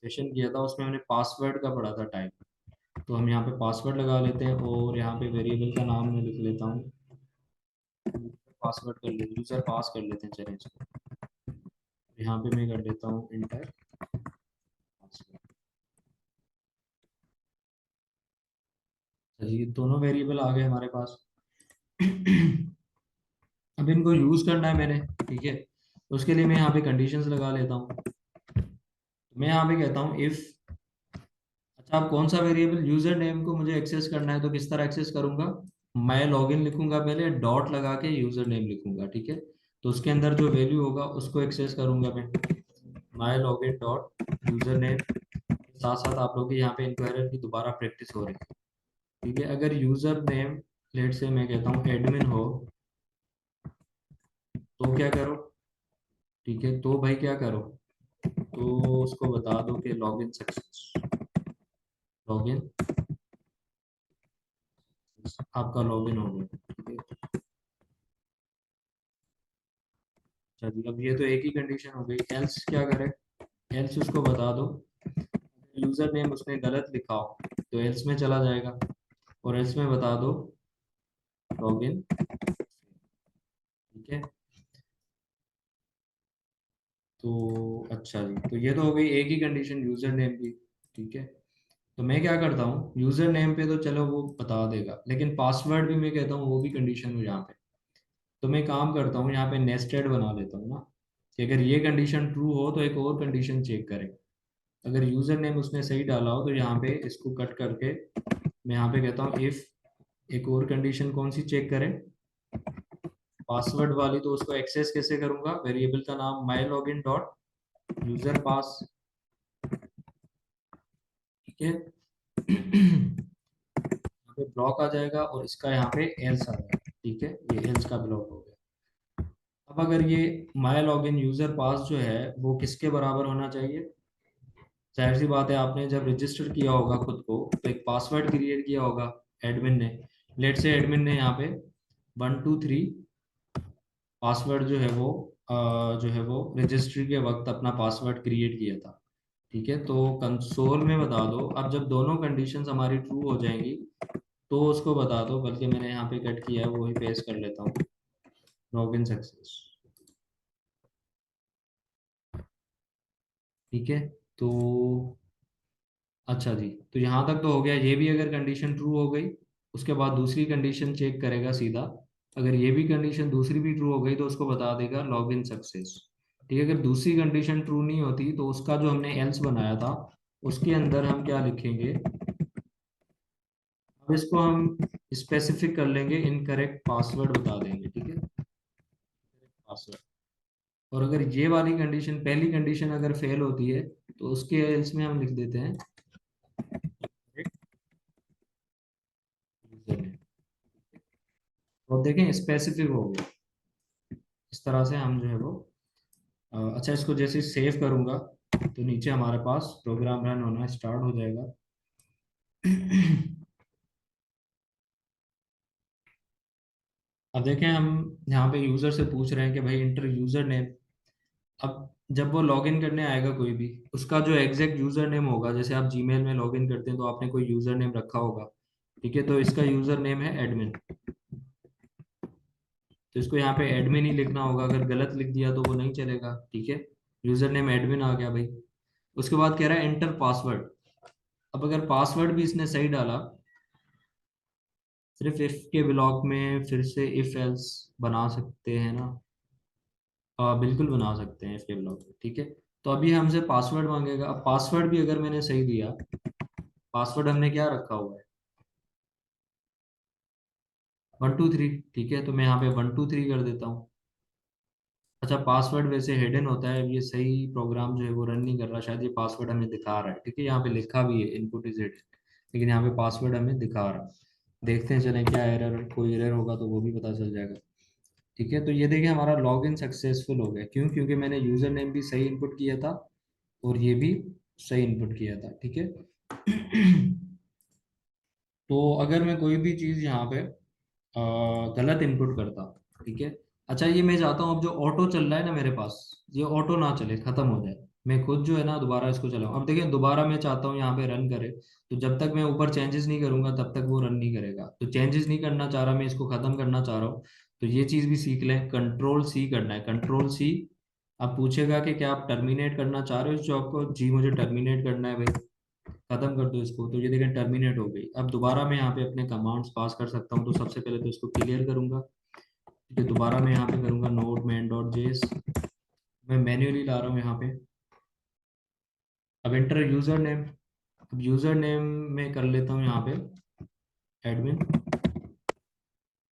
सेशन किया था, उसमें हमने पासवर्ड का पढ़ा था टाइप। तो हम यहाँ पे पासवर्ड लगा लेते हैं, और यहाँ पे वेरिएबल का नाम मैं लिख लेता हूँ, पासवर्ड कर लेते, यूजर पास कर लेते हैं, चलें इसको। यहाँ पे मैं कर देता हूँ इंटर पासवर्ड। ये दोनों वेरिएबल आ गए हमारे पास। अब इनको यूज करना है मैंने। ठीक है, तो उसके लिए मैं यहाँ पे कंडीशंस लगा लेता हूँ। मैं यहाँ पे कहता हूँ इफ, अच्छा अब कौन सा वेरिएबल, यूजर नेम को मुझे एक्सेस करना है, तो किस तरह एक्सेस करूंगा, मैं लॉगिन लिखूंगा, पहले डॉट लगा के यूजर नेम लिखूंगा। ठीक है, तो उसके अंदर जो वैल्यू होगा उसको एक्सेस करूंगा मैं, माई लॉगिन डॉट यूजर नेम। साथ साथ आप लोग की यहाँ पे इंक्वायरर की दोबारा प्रैक्टिस हो रही है। ठीक है, अगर यूजर नेम लेट से मैं कहता हूँ एडमिन हो, तो क्या करो। ठीक है, तो भाई क्या करो, तो उसको बता दो कि लॉगिन सक्सेस, लॉगिन आपका लॉगिन हो गया। ठीक है, अच्छा जी, अब ये तो एक ही कंडीशन हो गई। एल्स क्या करे, एल्स उसको बता दो यूजर नेम उसने गलत लिखा हो, तो एल्स में चला जाएगा, और एल्स में बता दो लॉगिन। ठीक है, तो अच्छा जी, तो ये तो हो गई एक ही कंडीशन यूजर नेम की। ठीक है, तो मैं क्या करता हूँ, यूजर नेम पे तो चलो वो बता देगा, लेकिन पासवर्ड भी मैं कहता हूँ वो भी कंडीशन हो यहाँ पे। तो मैं काम करता हूँ, यहाँ पे नेस्टेड बना देता हूँ ना, कि अगर ये कंडीशन ट्रू हो तो एक और कंडीशन चेक करें। अगर यूजर नेम उसने सही डाला हो, तो यहाँ पे इसको कट करके मैं यहाँ पे कहता हूँ इफ, एक और कंडीशन कौन सी चेक करें, पासवर्ड वाली। तो उसको एक्सेस कैसे करूंगा, वेरिएबल का नाम माई लॉगिन डॉट यूजर पास। ठीक है, यहाँ पे ब्लॉक आ जाएगा, और इसका यहाँ पे एल्स आ जाएगा। ठीक है, ये एल्स का ब्लॉक हो गया। अब अगर ये माई लॉगिन यूजर पास जो है वो किसके बराबर होना चाहिए, जाहिर सी बात है, आपने जब रजिस्टर किया होगा खुद को, तो एक पासवर्ड क्रिएट किया होगा एडमिन ने। लेट से एडमिन ने यहाँ पे 123 पासवर्ड जो है वो जो है वो रजिस्ट्री के वक्त अपना पासवर्ड क्रिएट किया था। ठीक है, तो कंसोल में बता दो, अब जब दोनों कंडीशंस हमारी ट्रू हो जाएंगी, तो उसको बता दो, बल्कि मैंने यहाँ पे कट किया है वो ही पेस्ट कर लेता हूँ, लॉगिन सक्सेस। ठीक है, तो अच्छा जी, तो यहाँ तक तो हो गया। ये भी अगर कंडीशन ट्रू हो गई, उसके बाद दूसरी कंडीशन चेक करेगा सीधा। अगर ये भी कंडीशन दूसरी भी ट्रू हो गई, तो उसको बता देगा लॉगिन सक्सेस। ठीक है, अगर दूसरी कंडीशन ट्रू नहीं होती, तो उसका जो हमने एल्स बनाया था उसके अंदर हम क्या लिखेंगे, अब इसको हम स्पेसिफिक कर लेंगे, इनकरेक्ट पासवर्ड बता देंगे। ठीक है, पासवर्ड। और अगर ये वाली कंडीशन, पहली कंडीशन अगर फेल होती है, तो उसके एल्स में हम लिख देते हैं यूजर। तो देखें स्पेसिफिक हो गया। इस तरह से हम जो है वो अच्छा, इसको जैसे सेव करूंगा, तो नीचे हमारे पास प्रोग्राम रन होना स्टार्ट हो जाएगा। अब देखें, हम यहाँ पे यूजर से पूछ रहे हैं कि भाई इंटर यूजर नेम। अब जब वो लॉगिन करने आएगा कोई भी, उसका जो एग्जैक्ट यूजर नेम होगा, जैसे आप जीमेल में लॉगिन करते हैं तो आपने कोई यूजर नेम रखा होगा। ठीक है, तो इसका यूजर नेम है एडमिन, तो इसको यहाँ पे एडमिन ही लिखना होगा। अगर गलत लिख दिया तो वो नहीं चलेगा। ठीक है, यूजर नेम एडमिन आ गया भाई। उसके बाद कह रहा है एंटर पासवर्ड। अब अगर पासवर्ड भी इसने सही डाला, सिर्फ इफ के ब्लॉक में फिर से इफ एल्स बना सकते हैं ना? बिल्कुल बना सकते हैं इफ के ब्लॉक में, ठीक है। तो अभी हमसे पासवर्ड मांगेगा। अब पासवर्ड भी अगर मैंने सही दिया, पासवर्ड हमने क्या रखा हुआ है, 123, ठीक है। तो मैं यहाँ पे 123 कर देता हूँ। अच्छा, पासवर्ड वैसे हिडन होता है, ये सही प्रोग्राम जो है वो रन नहीं कर रहा, शायद ये पासवर्ड हमें दिखा रहा है, ठीक है। यहाँ पे लिखा भी है इनपुट इज हिडन, लेकिन यहाँ पे पासवर्ड हमें दिखा रहा है। देखते हैं, चलें क्या एरर, कोई एरर होगा तो वो भी पता चल जाएगा, ठीक है। तो ये देखिए हमारा लॉगिन सक्सेसफुल हो गया, क्यों? क्योंकि मैंने यूजर नेम भी सही इनपुट किया था और ये भी सही इनपुट किया था, ठीक है। तो अगर मैं कोई भी चीज़ यहाँ पे गलत इनपुट करता, ठीक है। अच्छा, ये मैं चाहता हूँ अब जो ऑटो चल रहा है ना मेरे पास, ये ऑटो ना चले, खत्म हो जाए, मैं खुद जो है ना दोबारा इसको चलाऊँ। अब देखिए दोबारा मैं चाहता हूँ यहाँ पे रन करे, तो जब तक मैं ऊपर चेंजेस नहीं करूंगा तब तक वो रन नहीं करेगा। तो चेंजेस नहीं करना चाह रहा मैं, इसको खत्म करना चाह रहा हूँ। तो ये चीज़ भी सीख लें, कंट्रोल सी करना है, कंट्रोल सी। अब पूछेगा कि क्या आप टर्मिनेट करना चाह रहे हो इस जॉब को? जी मुझे टर्मिनेट करना है भाई, खत्म कर दो इसको। तो ये देखें टर्मिनेट हो गई। अब दोबारा मैं यहाँ पे अपने कमांड्स पास कर सकता हूँ। तो सबसे पहले तो इसको क्लियर करूंगा, ठीक है। दोबारा मैं यहाँ पे करूंगा नोट मैन डॉट जेस, मैं मैन्युअली ला रहा हूँ यहाँ पे। अब एंटर यूजर नेम, अब यूजर नेम में कर लेता हूँ यहाँ पे एडमिन,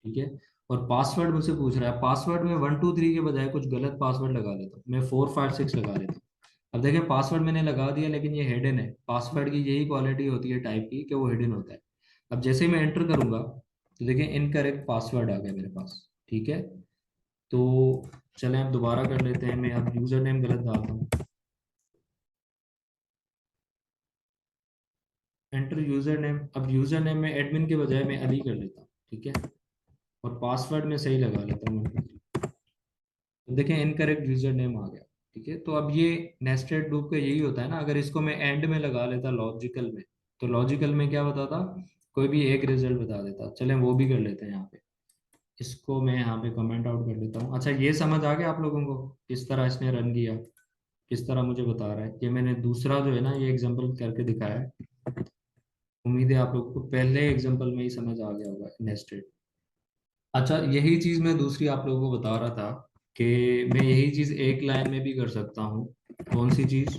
ठीक है। और पासवर्ड मुझसे पूछ रहा है, पासवर्ड में 123 के बजाय कुछ गलत पासवर्ड लगा देता हूँ, मैं 456 लगा देता हूँ। अब देखिए पासवर्ड मैंने लगा दिया, लेकिन ये हिडन है। पासवर्ड की यही क्वालिटी होती है टाइप की, कि वो हिडन होता है। अब जैसे ही मैं एंटर करूंगा तो देखिए इनकरेक्ट पासवर्ड आ गया मेरे पास, ठीक है। तो चलें अब दोबारा कर लेते हैं, मैं अब यूजर नेम गलत डालता हूँ, एंटर यूजर नेम। अब यूजर नेम में एडमिन के बजाय मैं अली कर लेता हूँ, ठीक है। और पासवर्ड में सही लगा लेता हूँ। तो देखें इनकरेक्ट यूजर नेम आ गया, ठीक है। तो अब ये नेस्टेड लूप का यही होता है ना, अगर इसको मैं एंड में लगा लेता लॉजिकल में, तो लॉजिकल में क्या बताता, कोई भी एक रिजल्ट बता देता। चलें वो भी कर लेते हैं यहाँ पे, इसको मैं यहाँ पे कमेंट आउट कर देता हूँ। अच्छा, ये समझ आ गया आप लोगों को किस तरह इसने रन किया, किस तरह मुझे बता रहा है? ये मैंने दूसरा जो है ना ये एग्जांपल करके दिखाया है। उम्मीद है आप लोगों को पहले एग्जांपल में ही समझ आ गया होगा नेस्टेड। अच्छा, यही चीज मैं दूसरी आप लोगों को बता रहा था कि मैं यही चीज एक लाइन में भी कर सकता हूँ। कौन सी चीज?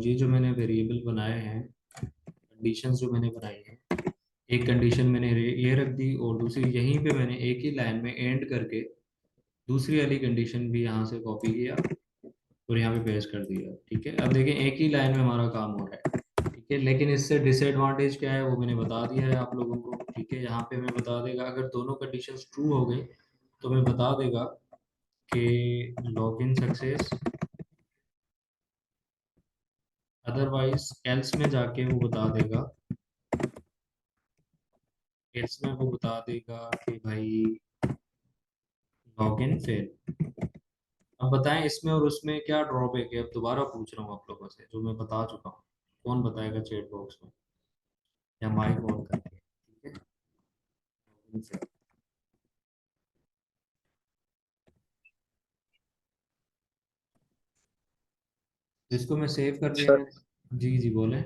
ये जो मैंने वेरिएबल बनाए हैं, कंडीशंस जो मैंने बनाई हैं, एक कंडीशन मैंने ये रख दी और दूसरी यहीं पे मैंने एक ही लाइन में एंड करके दूसरी वाली कंडीशन भी यहाँ से कॉपी किया और यहाँ पे पेस्ट कर दिया, ठीक है। अब देखिए एक ही लाइन में हमारा काम हो रहा है, ठीक है। लेकिन इससे डिसएडवांटेज क्या है वो मैंने बता दिया है आप लोगों को, ठीक है। यहाँ पे मैं बता देगा अगर दोनों कंडीशंस ट्रू हो गई तो मैं बता देगा कि लॉगिन सक्सेस, अदरवाइज एल्स में जाके वो बता देगा, एल्स में वो बता देगा कि भाई लॉगिन फेल। अब बताएं इसमें और उसमें क्या ड्रॉबैक है? अब दोबारा पूछ रहा हूँ आप लोगों से जो मैं बता चुका हूँ, कौन बताएगा चैट बॉक्स में या माइक ऑन करके, ठीक है। login fail। जिसको मैं सेव कर दिया सर मैंने। जी जी बोले।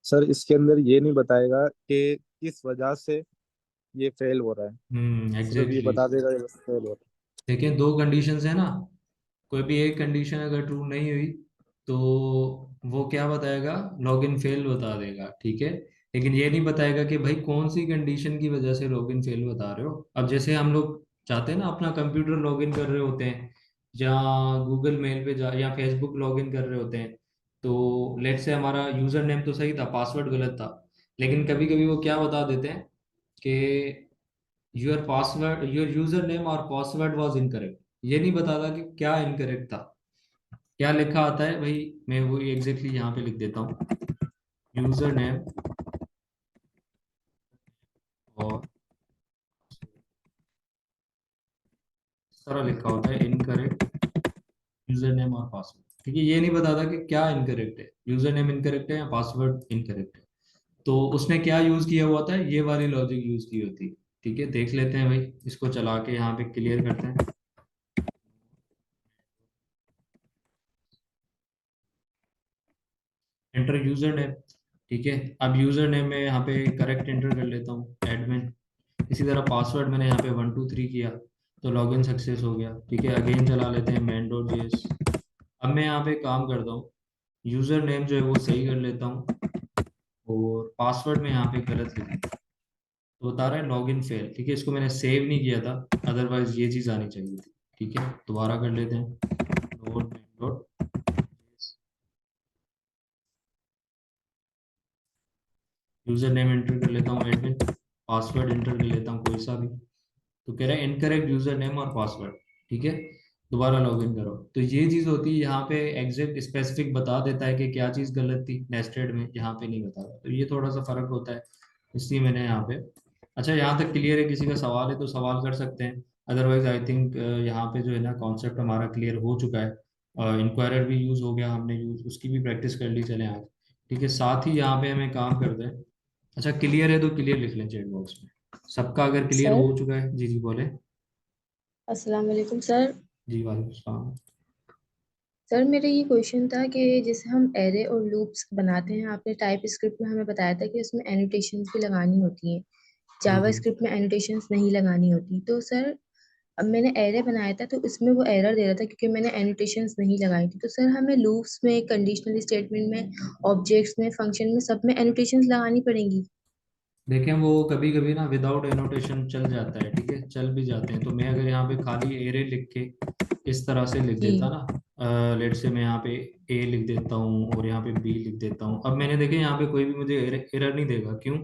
सर इसके अंदर ये नहीं बताएगा कि किस वजह से ये फेल हो रहा है। सिर्फ ये एग्जैक्टली। बता देगा ये फेल हो रहा देखिए दो कंडीशंस है ना, कोई भी एक कंडीशन अगर ट्रू नहीं हुई तो वो क्या बताएगा, लॉगिन फेल बता देगा, ठीक है। लेकिन ये नहीं बताएगा कि भाई कौन सी कंडीशन की वजह से लॉगिन फेल बता रहे हो। अब जैसे हम लोग चाहते हैं ना अपना कंप्यूटर लॉगिन कर रहे होते हैं, या गूगल मेल पे जा या फेसबुक लॉगिन कर रहे होते हैं, तो लेट से हमारा यूजर नेम तो सही था, पासवर्ड गलत था, लेकिन कभी कभी वो क्या बता देते हैं कि योर यूजर नेम और पासवर्ड वाज इनकरेक्ट। ये नहीं बताता कि क्या इनकरेक्ट था, क्या लिखा आता है भाई। मैं वो एग्जैक्टली यहाँ पे लिख देता हूँ, यूजर नेम और इस तरह लिखा होता है इनकरेक्ट यूजर नेम और पासवर्ड, ठीक है। ये नहीं बताता कि क्या इनकरेक्ट है, यूजर नेम इनकरेक्ट है या पासवर्ड इनकरेक्ट है। तो उसने क्या यूज किया हुआ था, ये वाली लॉजिक यूज की होती, ठीक है। देख लेते हैं भाई, इसको चला के यहाँ पे क्लियर करते हैं। एंटर यूजर नेम, ठीक है। अब यूजर नेम में यहाँ पे करेक्ट एंटर कर लेता हूँ एडमिन। इसी तरह पासवर्ड मैंने यहाँ पे 123 किया तो लॉगिन सक्सेस हो गया, ठीक है। अगेन चला लेते हैं main.js। अब मैं यहाँ पे काम करता हूँ, यूजर नेम जो है वो सही कर लेता हूँ और पासवर्ड में यहाँ पे गलत लिख दूँ, तो बता रहा है लॉगिन फेल, ठीक है। इसको मैंने सेव नहीं किया था, अदरवाइज ये चीज़ आनी चाहिए थी, ठीक है। दोबारा कर लेते हैं, यूजर नेम एंटर कर लेता हूँ एडमिन, पासवर्ड एंटर कर लेता हूँ कोई सा भी, तो कह रहा है इनकरेक्ट यूजर नेम और पासवर्ड, ठीक है। दोबारा लॉगिन करो, तो ये चीज़ होती है यहाँ पे एग्जैक्ट स्पेसिफिक बता देता है कि क्या चीज़ गलत थी, नेस्टेड में यहाँ पे नहीं बता रहा, तो ये थोड़ा सा फर्क होता है, इसलिए मैंने यहाँ पे। अच्छा, यहाँ तक क्लियर है? किसी का सवाल है तो सवाल कर सकते हैं, अदरवाइज आई थिंक यहाँ पे जो है ना कॉन्सेप्ट हमारा क्लियर हो चुका है। इंक्वायरर भी यूज़ हो गया, हमने यूज उसकी भी प्रैक्टिस कर ली चले आज, ठीक है। साथ ही यहाँ पे हमें काम करते हैं। अच्छा, क्लियर है तो क्लियर लिख लें चैट बॉक्स में सबका, अगर क्लियर सर हो चुका है। जी जी बोले। अस्सलाम वालेकुम सर। जी वालेकुम सलाम। सर मेरा ये क्वेश्चन था कि जैसे हम एरे और लूप्स बनाते हैं, आपने टाइप स्क्रिप्ट में हमें बताया था कि उसमें एनोटेशंस भी लगानी होती हैं, जावा हम्म। स्क्रिप्ट में एनोटेशंस नहीं लगानी होती। तो सर अब मैंने एरे बनाया था तो उसमें वो एरर दे रहा था क्योंकि मैंने एनोटेशंस नहीं लगाई थी। तो सर हमें लूप्स में, कंडीशनल स्टेटमेंट में, ऑब्जेक्ट्स में, फंक्शन में, सब में एनोटेशंस लगानी पड़ेंगी? देखें वो कभी कभी ना विदाउट एनोटेशन चल जाता है, ठीक है, चल भी जाते हैं। तो मैं अगर यहाँ पे खाली एरे लिख के इस तरह से लिख जी देता ना, लेट से मैं यहाँ पे ए लिख देता हूँ और यहाँ पे बी लिख देता हूँ, अब मैंने देखे यहाँ पे कोई भी मुझे एरर नहीं देगा, क्यों?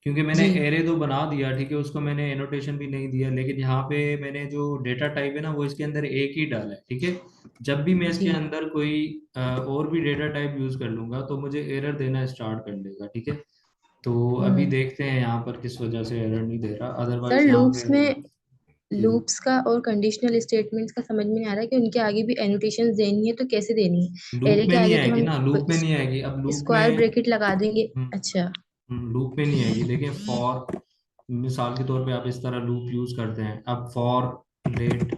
क्योंकि मैंने जी एरे तो बना दिया, ठीक है, उसको मैंने एनोटेशन भी नहीं दिया, लेकिन यहाँ पे मैंने जो डेटा टाइप है ना वो इसके अंदर एक ही डाला है, ठीक है। जब भी मैं इसके जी अंदर कोई और भी डेटा टाइप यूज कर लूंगा तो मुझे एरर देना स्टार्ट कर देगा, ठीक है। तो अभी हम्म। देखते हैं यहाँ पर किस वजह से एरर नहीं दे रहा, सर अदरवाइज यहाँ पे लूप्स होगा। में, जी जी। लूप्स का और कंडीशनल स्टेटमेंट्स का समझ में नहीं आ रहा है कि उनके आगे भी एनोटेशंस देनी है तो कैसे देनी है। लूप एरे के में नहीं आगे तो आएगी हम ना, लूप में नहीं आएगी, अब लूप स्क्वायर में। ब्रैकेट लगा देंगे। अच्छा। लूप में नहीं आएगी। देखिए फॉर, मिसाल के तौर पे आप इस तरह लूप यूज करते हैं, अब for let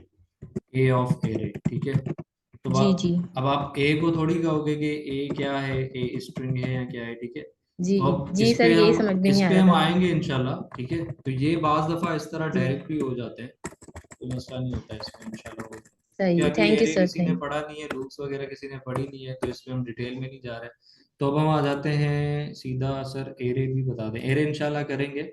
a of array, ठीक है। तो जी जी अब आप ए को थोड़ी कहोगे कि ए क्या है, ए स्ट्रिंग है या क्या है, ठीक है। जी तो अब जी सर, यही समझ में इस नहीं आ पे रहा हम था। आएंगे इंशाल्लाह, ठीक है। तो ये बाज दफा इस तरह जी डायरेक्ट भी हो जाते हैं, कोई मसला नहीं होता है इसमें इंशाल्लाह। सही क्या है, अभी थैंक यू एरे सर, किसी ने थैंक। पढ़ा नहीं है, लूप्स वगैरह किसी ने पढ़ी नहीं है, तो इसमें हम डिटेल में नहीं जा रहे। तो अब हम आ जाते हैं सीधा, सर एरे भी बता दें, एरे इंशाल्लाह करेंगे,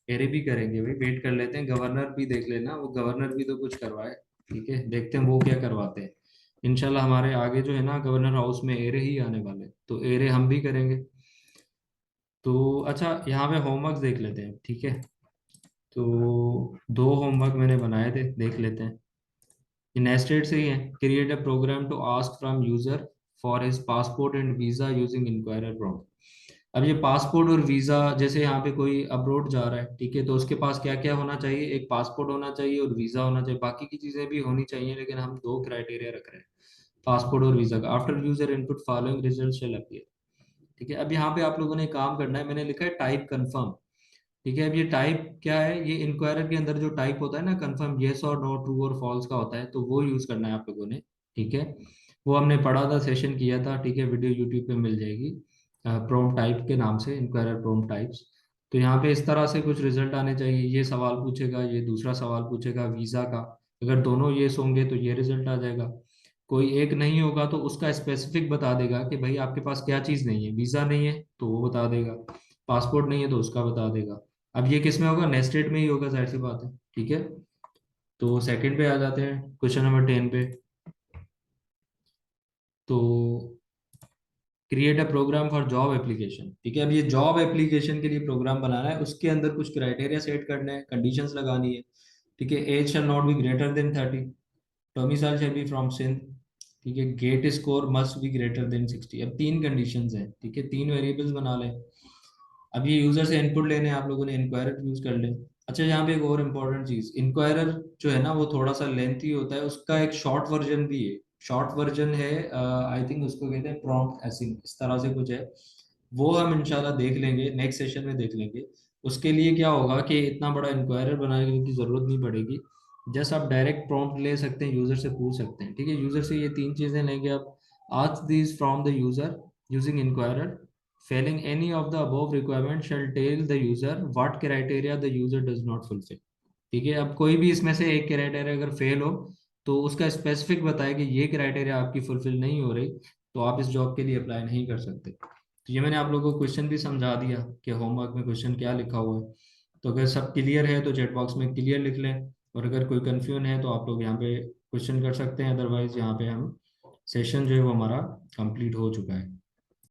एरे भी करेंगे भाई, वेट कर लेते हैं। गवर्नर भी देख लेना, वो गवर्नर भी तो कुछ करवाए, ठीक है, देखते हैं वो क्या करवाते हैं। इंशाल्लाह हमारे आगे जो है ना गवर्नर हाउस में एरे ही आने वाले, तो एरे हम भी करेंगे। तो अच्छा, यहाँ पे होमवर्क देख लेते हैं, ठीक है। तो दो होमवर्क मैंने बनाए थे, देख लेते हैं। ये नेस्टेड से ही है। Create a program to ask from user for his passport and visa using inquirer prompt. अब ये पासपोर्ट और वीजा, जैसे यहाँ पे कोई अब्रोड जा रहा है, ठीक है, तो उसके पास क्या क्या होना चाहिए, एक पासपोर्ट होना चाहिए और वीजा होना चाहिए, बाकी की चीजें भी होनी चाहिए, लेकिन हम दो क्राइटेरिया रख रहे हैं, पासपोर्ट और वीजा का। After user input following result shall appear, ठीक है। अब यहाँ पे आप लोगों ने काम करना है, मैंने लिखा है टाइप कंफर्म, ठीक है। अब ये टाइप क्या है, ये इंक्वायरर के अंदर जो टाइप होता है ना कंफर्म, येस और नो, ट्रू और फॉल्स का होता है, तो वो यूज करना है आप लोगों ने, ठीक है। वो हमने पढ़ा था, सेशन किया था, ठीक है, वीडियो यूट्यूब पे मिल जाएगी, प्रोम टाइप के नाम से, इंक्वायरर प्रोम टाइप्स। तो यहाँ पे इस तरह से कुछ रिजल्ट आने चाहिए, ये सवाल पूछेगा, ये दूसरा सवाल पूछेगा वीजा का, अगर दोनों येस होंगे तो ये रिजल्ट आ जाएगा। कोई एक नहीं होगा तो उसका स्पेसिफिक बता देगा कि भाई आपके पास क्या चीज़ नहीं है, वीजा नहीं है तो वो बता देगा, पासपोर्ट नहीं है तो उसका बता देगा। अब ये किस में होगा, नेस्टेड में ही होगा, जाहिर सी बात है, ठीक है। तो सेकंड पे आ जाते हैं, क्वेश्चन नंबर 10 पे। तो create a program for job application, ठीक है। अब ये जॉब एप्लीकेशन के लिए प्रोग्राम बनाना है, उसके अंदर कुछ क्राइटेरिया सेट करने हैं, कंडीशंस लगानी है, ठीक है। Age shall not be greater than 30, domicile shall be from Sindh, ठीक है। Gate score must be greater than 60। अब तीन कंडीशंस हैं, ठीक है, तीन वेरिएबल्स बना लें। अब ये यूजर से इनपुट लेने हैं आप लोगों ने, इंक्वायरर यूज कर लें। अच्छा, यहाँ पे एक और इम्पोर्टेंट चीज, इंक्वायरर जो है ना वो थोड़ा सा लेंथी होता है, उसका एक शॉर्ट वर्जन भी है, शॉर्ट वर्जन है, आई थिंक उसको कहते हैं प्रॉम्प्ट एसिंग, इस तरह से कुछ है। वो हम इंशाल्लाह देख लेंगे, नेक्स्ट सेशन में देख लेंगे। उसके लिए क्या होगा कि इतना बड़ा इंक्वायरर बनाने की जरूरत नहीं पड़ेगी, जस्ट आप डायरेक्ट प्रॉम्प्ट ले सकते हैं, यूजर से पूछ सकते हैं, ठीक है। यूजर से ये तीन चीजें लेंगे आप, ask this from the user, using inquirer. Failing any of the above requirement shall tell the user what criteria the user does not fulfill. ठीक है, अब कोई भी इसमें से एक क्राइटेरिया अगर फेल हो तो उसका स्पेसिफिक बताए कि ये क्राइटेरिया आपकी फुलफिल नहीं हो रही, तो आप इस जॉब के लिए अप्लाई नहीं कर सकते। तो ये मैंने आप लोगों को क्वेश्चन भी समझा दिया कि होमवर्क में क्वेश्चन क्या लिखा हुआ है। तो अगर सब क्लियर है तो चैट बॉक्स में क्लियर लिख लें, और अगर कोई कंफ्यूजन है तो आप लोग यहाँ पे क्वेश्चन कर सकते हैं। अदरवाइज यहाँ पे हम सेशन जो है वो हमारा कंप्लीट हो चुका है।